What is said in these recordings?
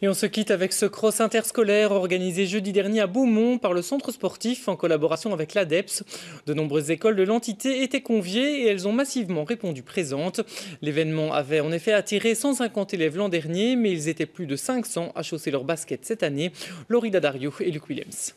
Et on se quitte avec ce cross interscolaire organisé jeudi dernier à Beaumont par le centre sportif en collaboration avec l'ADEPS. De nombreuses écoles de l'entité étaient conviées et elles ont massivement répondu présentes. L'événement avait en effet attiré 150 élèves l'an dernier, mais ils étaient plus de 500 à chausser leurs baskets cette année. Laurie Daddario et Luc Williams.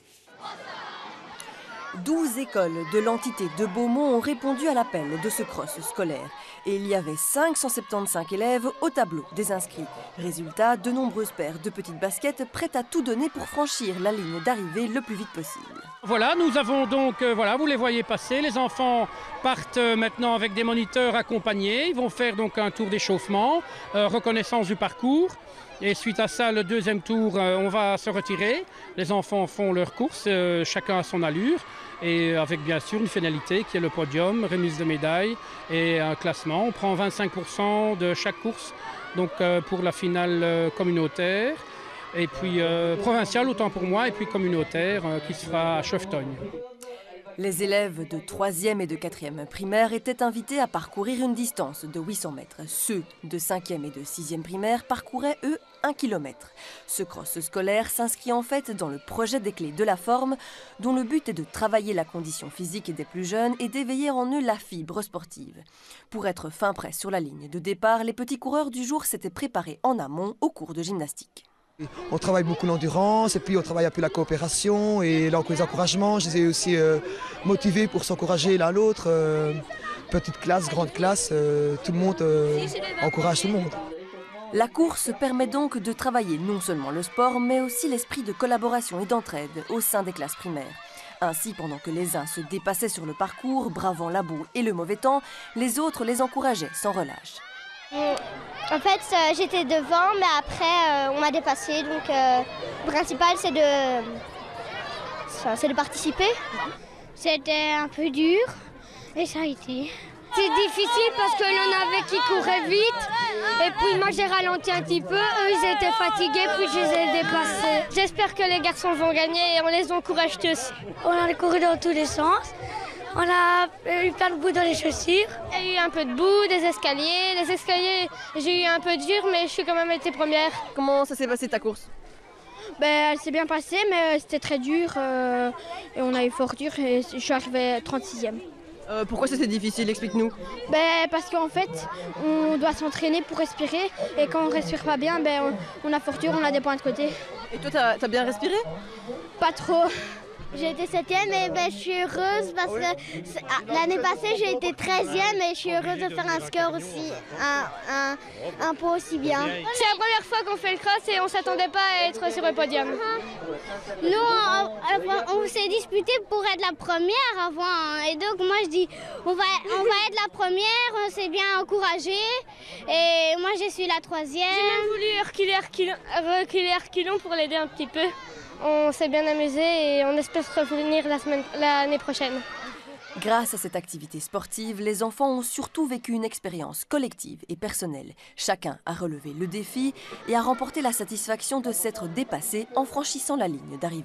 12 écoles de l'entité de Beaumont ont répondu à l'appel de ce cross scolaire. Et il y avait 575 élèves au tableau des inscrits. Résultat, de nombreuses paires de petites baskets prêtes à tout donner pour franchir la ligne d'arrivée le plus vite possible. Voilà, nous avons donc, vous les voyez passer. Les enfants partent maintenant avec des moniteurs accompagnés. Ils vont faire donc un tour d'échauffement, reconnaissance du parcours. Et suite à ça, le deuxième tour, on va se retirer. Les enfants font leur course, chacun à son allure. Et avec bien sûr une finalité qui est le podium, remise de médailles et un classement. On prend 25% de chaque course donc, pour la finale communautaire. Et puis provinciale, autant pour moi, et puis communautaire qui se fera à Cheftogne. Les élèves de 3e et de 4e primaire étaient invités à parcourir une distance de 800 mètres. Ceux de 5e et de 6e primaire parcouraient, eux, 1 km. Ce cross scolaire s'inscrit en fait dans le projet des clés de la forme, dont le but est de travailler la condition physique des plus jeunes et d'éveiller en eux la fibre sportive. Pour être fin prêt sur la ligne de départ, les petits coureurs du jour s'étaient préparés en amont au cours de gymnastique. On travaille beaucoup l'endurance et puis on travaille un peu la coopération et les encouragements. Je les ai aussi motivés pour s'encourager l'un l'autre. Petite classe, grande classe, tout le monde encourage tout le monde. La course permet donc de travailler non seulement le sport, mais aussi l'esprit de collaboration et d'entraide au sein des classes primaires. Ainsi, pendant que les uns se dépassaient sur le parcours, bravant la boue et le mauvais temps, les autres les encourageaient sans relâche. En fait, j'étais devant, mais après, on m'a dépassé. Donc, le principal, c'est de participer. C'était un peu dur, et ça a été. C'est difficile parce que l'on avait qui courait vite. Et puis moi, j'ai ralenti un petit peu. Eux, ils étaient fatigués, puis je les ai dépassés. J'espère que les garçons vont gagner et on les encourage tous. On a couru dans tous les sens. On a eu plein de boue dans les chaussures. Il y a eu un peu de boue, des escaliers. Les escaliers, j'ai eu un peu dur, mais je suis quand même été première. Comment ça s'est passé ta course ? Elle s'est bien passée, mais c'était très dur. Et on a eu fort dur et je suis arrivée 36e. Pourquoi c'était difficile? Explique-nous. Parce qu'en fait, on doit s'entraîner pour respirer. Et quand on ne respire pas bien, on a fort dur, on a des points de côté. Et toi, t'as bien respiré? Pas trop. J'ai été 7e et je suis heureuse parce que l'année passée j'ai été 13e et je suis heureuse de faire un score aussi, un peu aussi bien. C'est la première fois qu'on fait le cross et on ne s'attendait pas à être sur le podium. Nous, on s'est disputé pour être la première avant et donc moi je dis on va être la première, on s'est bien encouragé et moi je suis la 3e. J'ai même voulu reculer reculons pour l'aider un petit peu. On s'est bien amusé et on espère se revenir l'année prochaine. Grâce à cette activité sportive, les enfants ont surtout vécu une expérience collective et personnelle. Chacun a relevé le défi et a remporté la satisfaction de s'être dépassé en franchissant la ligne d'arrivée.